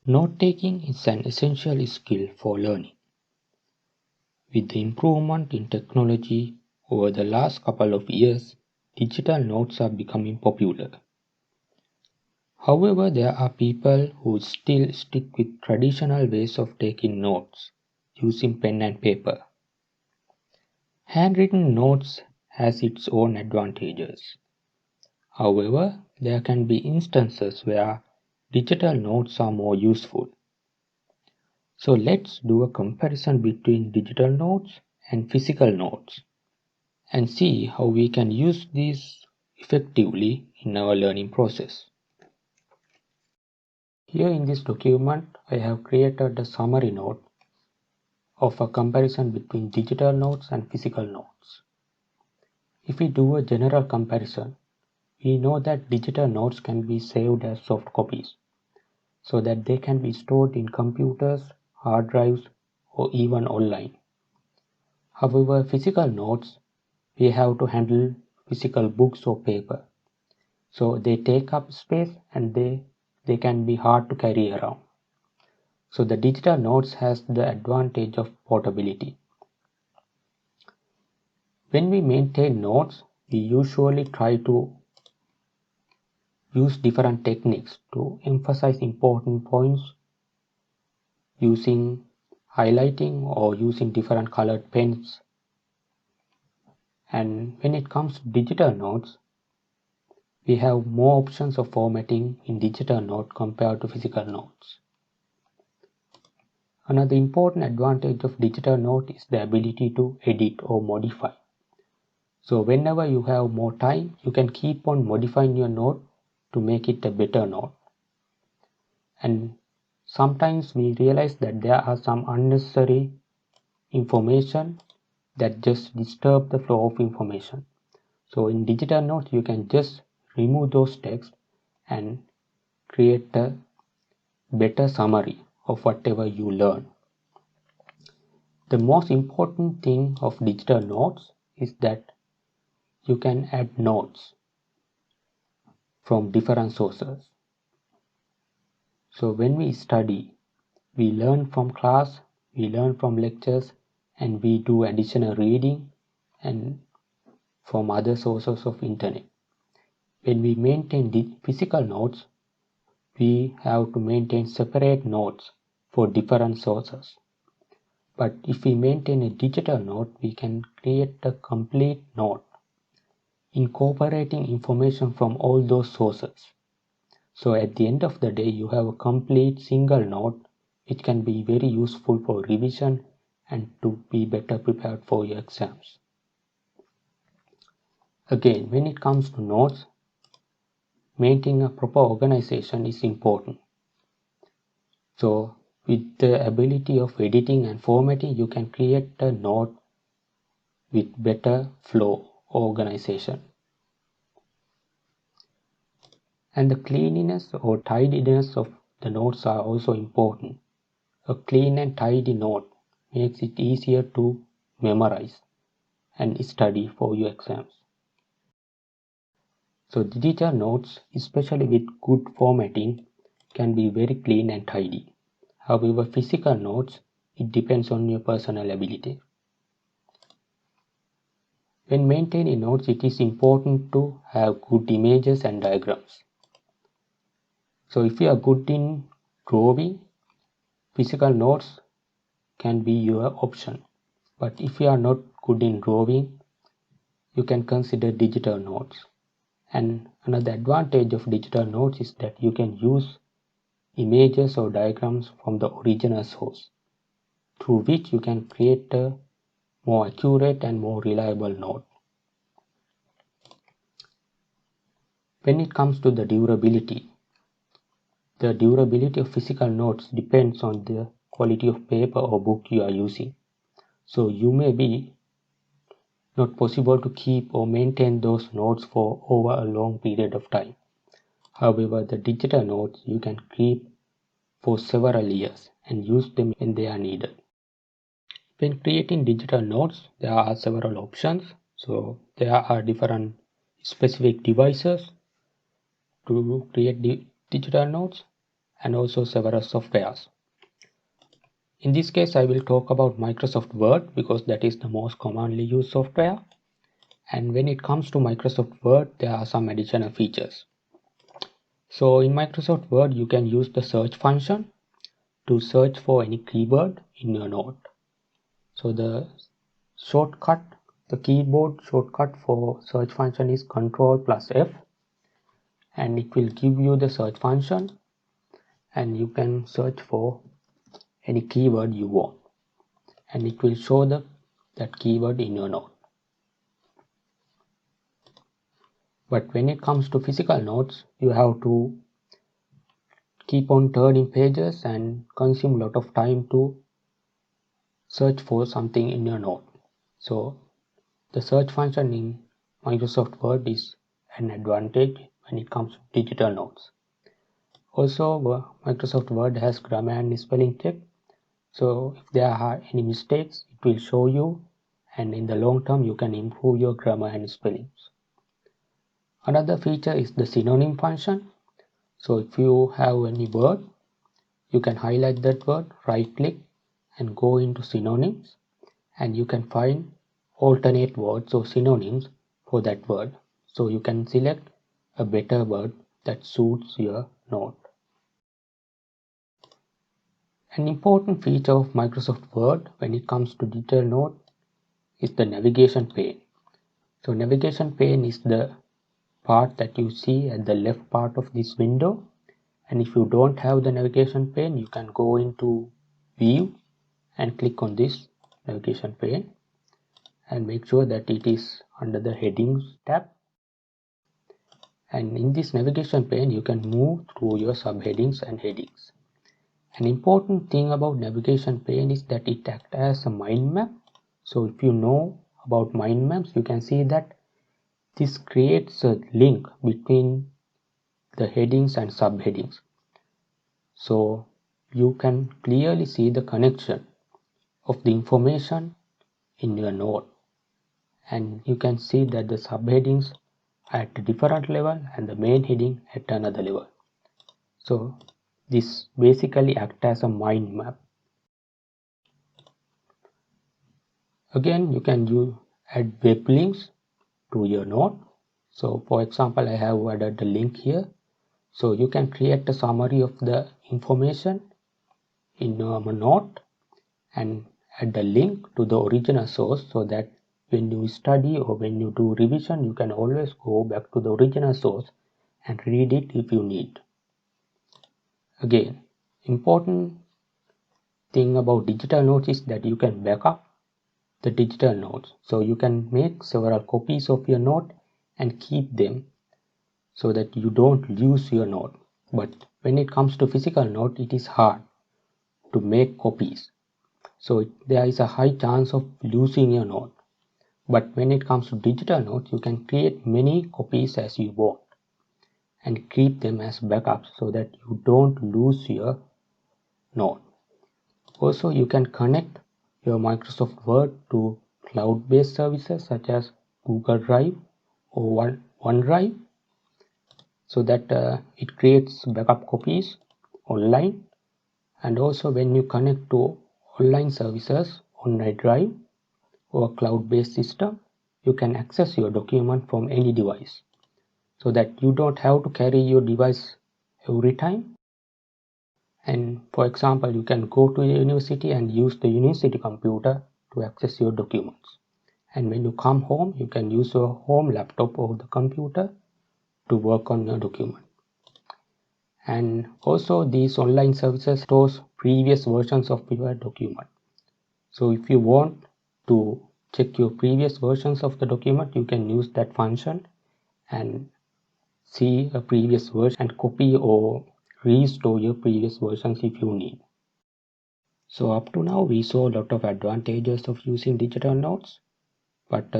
Note-taking is an essential skill for learning. With the improvement in technology over the last couple of years, digital notes are becoming popular. However, there are people who still stick with traditional ways of taking notes, using pen and paper. Handwritten notes has its own advantages. However, there can be instances where digital notes are more useful. So let's do a comparison between digital notes and physical notes and see how we can use these effectively in our learning process. Here in this document, I have created a summary note of a comparison between digital notes and physical notes. If we do a general comparison, we know that digital notes can be saved as soft copies so that they can be stored in computers, hard drives, or even online. However, physical notes, we have to handle physical books or paper. So they take up space and they can be hard to carry around. So the digital notes has the advantage of portability. When we maintain notes, we usually try to use different techniques to emphasize important points using highlighting or using different colored pens. And when it comes to digital notes, we have more options of formatting in digital note compared to physical notes. Another important advantage of digital note is the ability to edit or modify. So whenever you have more time, you can keep on modifying your note to make it a better note. And sometimes we realize that there are some unnecessary information that just disturb the flow of information. So in digital notes, you can just remove those texts and create a better summary of whatever you learn. The most important thing of digital notes is that you can add notes from different sources. So when we study, we learn from class, we learn from lectures, and we do additional reading and from other sources of internet. When we maintain the physical notes, we have to maintain separate notes for different sources. But if we maintain a digital note, we can create a complete note, incorporating information from all those sources. So at the end of the day, you have a complete single note which can be very useful for revision and to be better prepared for your exams. Again, when it comes to notes, maintaining a proper organization is important. So with the ability of editing and formatting, you can create a note with better flow organization. And the cleanliness or tidiness of the notes are also important. A clean and tidy note makes it easier to memorize and study for your exams. So digital notes, especially with good formatting, can be very clean and tidy. However, physical notes, it depends on your personal ability. When maintaining notes, it is important to have good images and diagrams. So if you are good in drawing, physical notes can be your option. But if you are not good in drawing, you can consider digital notes. And another advantage of digital notes is that you can use images or diagrams from the original source, through which you can create a more accurate and more reliable note. When it comes to the durability of physical notes depends on the quality of paper or book you are using. So you may be not possible to keep or maintain those notes for over a long period of time. However, the digital notes you can keep for several years and use them when they are needed. When creating digital notes, there are several options. So there are different specific devices to create digital notes. and also several softwares. In this case, I will talk about Microsoft Word because that is the most commonly used software. And when it comes to Microsoft Word, there are some additional features. So in Microsoft Word, you can use the search function to search for any keyword in your note. So the keyboard shortcut for search function is Ctrl+F, and it will give you the search function, and you can search for any keyword you want, and it will show that keyword in your note. But when it comes to physical notes, you have to keep on turning pages and consume a lot of time to search for something in your note. So the search function in Microsoft Word is an advantage when it comes to digital notes. Also, Microsoft Word has grammar and spelling check. So if there are any mistakes, it will show you, and in the long term you can improve your grammar and spellings. Another feature is the synonym function. So if you have any word, you can highlight that word, right click and go into synonyms, and you can find alternate words or synonyms for that word. So you can select a better word that suits your note. An important feature of Microsoft Word when it comes to digital note is the navigation pane. So navigation pane is the part that you see at the left part of this window, and if you don't have the navigation pane, you can go into view and click on this navigation pane and make sure that it is under the headings tab. And in this navigation pane you can move through your subheadings and headings. An important thing about navigation pane is that it acts as a mind map. So if you know about mind maps, you can see that this creates a link between the headings and subheadings. So you can clearly see the connection of the information in your note, and you can see that the subheadings are at a different level and the main heading at another level. So this basically acts as a mind map. Again, you can add web links to your note. So for example, I have added the link here. So you can create a summary of the information in your note and add the link to the original source, so that when you study or when you do revision, you can always go back to the original source and read it if you need. Again, important thing about digital notes is that you can back up the digital notes. So you can make several copies of your note and keep them so that you don't lose your note. But when it comes to physical note, it is hard to make copies. So there is a high chance of losing your note. But when it comes to digital notes, you can create many copies as you want and keep them as backups so that you don't lose your note. Also, you can connect your Microsoft Word to cloud-based services such as Google Drive or OneDrive, so that it creates backup copies online. And also when you connect to online services on OneDrive or cloud-based system, you can access your document from any device, so that you don't have to carry your device every time. And for example, you can go to a university and use the university computer to access your documents. And when you come home, you can use your home laptop or the computer to work on your document. And also these online services stores previous versions of your document. So if you want to check your previous versions of the document, you can use that function and see a previous version and copy or restore your previous versions if you need. So up to now we saw a lot of advantages of using digital notes, but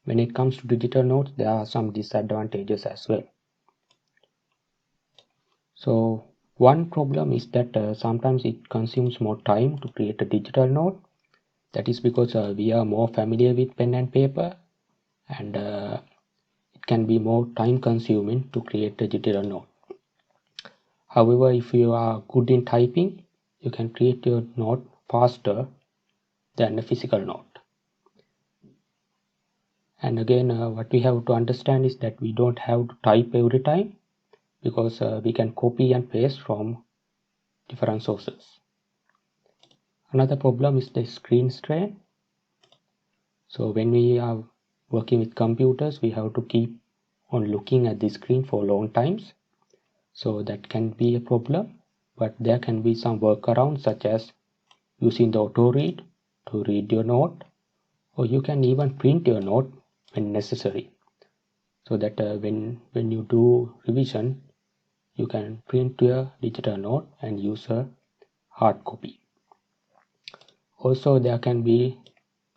when it comes to digital notes, there are some disadvantages as well. So one problem is that sometimes it consumes more time to create a digital note. That is because we are more familiar with pen and paper, and it can be more time consuming to create a digital note. However, if you are good in typing, you can create your note faster than a physical note. And again, what we have to understand is that we don't have to type every time, because we can copy and paste from different sources. Another problem is the screen strain. So when we are working with computers, we have to keep on looking at the screen for long times. So that can be a problem, but there can be some workarounds, such as using the auto read to read your note, or you can even print your note when necessary, so that when you do revision, you can print your digital note and use a hard copy. Also, there can be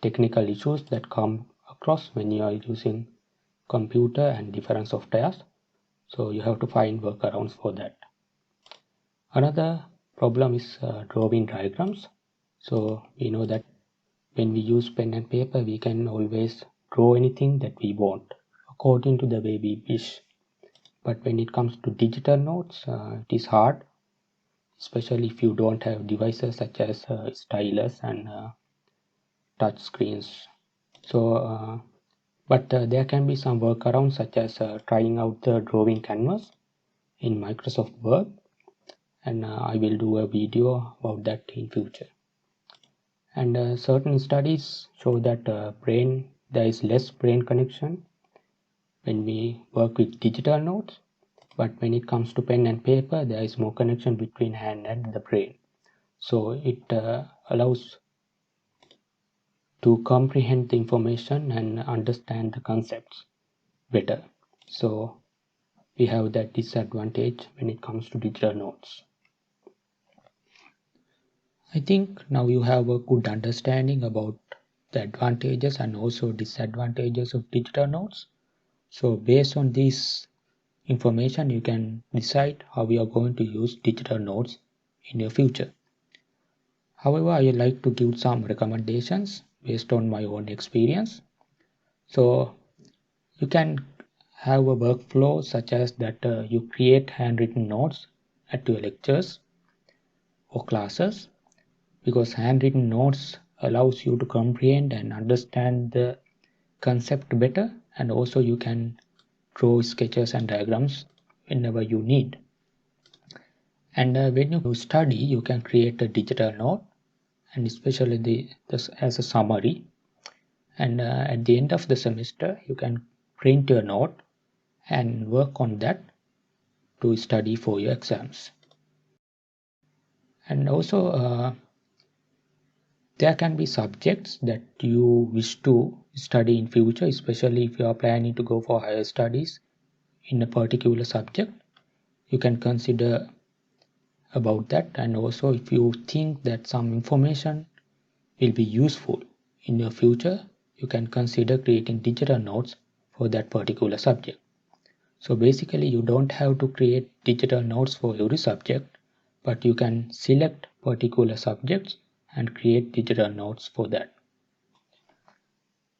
technical issues that come across when you are using computer and different softwares, so you have to find workarounds for that. Another problem is drawing diagrams. So we know that when we use pen and paper, we can always draw anything that we want according to the way we wish. But when it comes to digital notes, it is hard, especially if you don't have devices such as stylus and touch screens. So, but there can be some workarounds, such as trying out the drawing canvas in Microsoft Word, and I will do a video about that in future. And certain studies show that there is less brain connection when we work with digital notes, but when it comes to pen and paper, there is more connection between hand and the brain. So it allows to comprehend the information and understand the concepts better. So we have that disadvantage when it comes to digital notes. I think now you have a good understanding about the advantages and also disadvantages of digital notes. So based on this information, you can decide how you are going to use digital notes in your future. However, I would like to give some recommendations based on my own experience. So you can have a workflow such as that you create handwritten notes at your lectures or classes, because handwritten notes allows you to comprehend and understand the concept better, and also you can draw sketches and diagrams whenever you need. And when you study, you can create a digital note, and especially this as a summary. And at the end of the semester, you can print your note and work on that to study for your exams. And also, there can be subjects that you wish to study in future, especially if you are planning to go for higher studies in a particular subject. You can consider about that, and also if you think that some information will be useful in your future, you can consider creating digital notes for that particular subject. So basically, you don't have to create digital notes for every subject, but you can select particular subjects and create digital notes for that.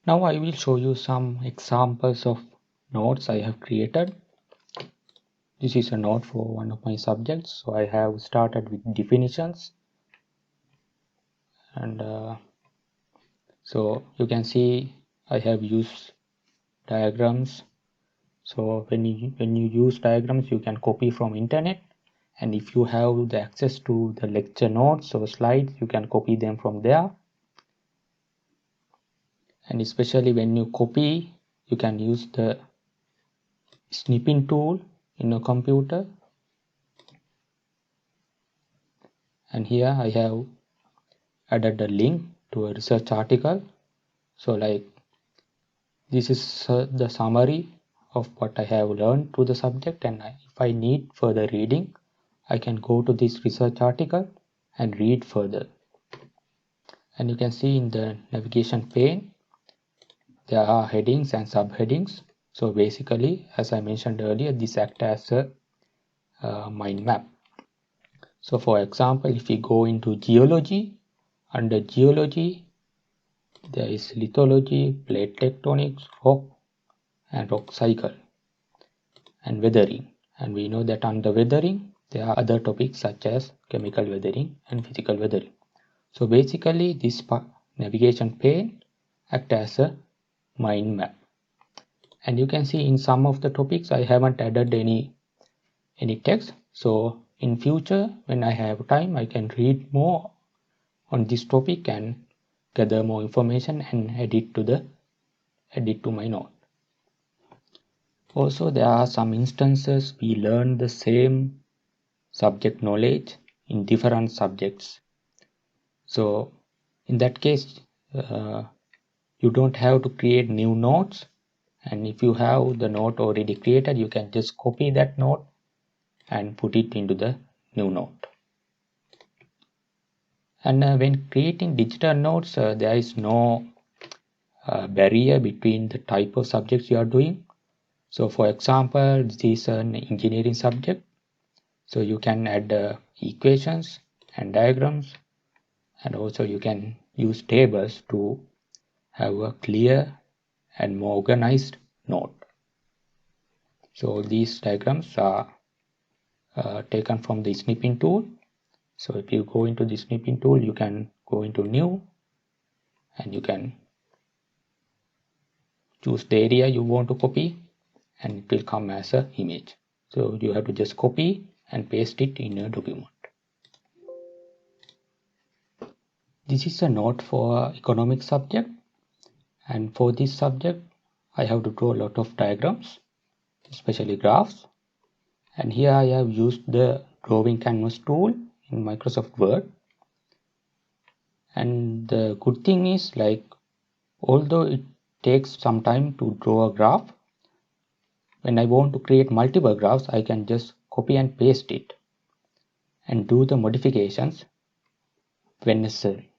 Now I will show you some examples of notes I have created. This is a note for one of my subjects. So I have started with definitions, and so you can see I have used diagrams. So when you use diagrams, you can copy from internet, and if you have the access to the lecture notes or slides, you can copy them from there. And especially when you copy, you can use the snipping tool in your computer. And here I have added a link to a research article. So like this is the summary of what I have learned to the subject, and if I need further reading, I can go to this research article and read further. And you can see in the navigation pane, there are headings and subheadings. So basically, as I mentioned earlier, this acts as a mind map. So for example, if we go into geology, under geology, there is lithology, plate tectonics, rock and rock cycle, and weathering. And we know that under weathering, there are other topics such as chemical weathering and physical weathering. So basically this navigation pane acts as a mind map. And you can see in some of the topics I haven't added any text. So in future when I have time I can read more on this topic and gather more information and edit to my note. Also there are some instances we learn the same subject knowledge in different subjects. So in that case you don't have to create new notes, and if you have the note already created you can just copy that note and put it into the new note. And when creating digital notes there is no barrier between the type of subjects you are doing. So for example, this is an engineering subject, so you can add equations and diagrams, and also you can use tables to have a clear and more organized note. So these diagrams are taken from the snipping tool. So if you go into the snipping tool you can go into new and you can choose the area you want to copy and it will come as an image. So you have to just copy and paste it in your document. This is a note for economic subject, and for this subject I have to draw a lot of diagrams, especially graphs, and here I have used the drawing canvas tool in Microsoft Word. And the good thing is, like, although it takes some time to draw a graph, when I want to create multiple graphs I can just copy and paste it and do the modifications when necessary.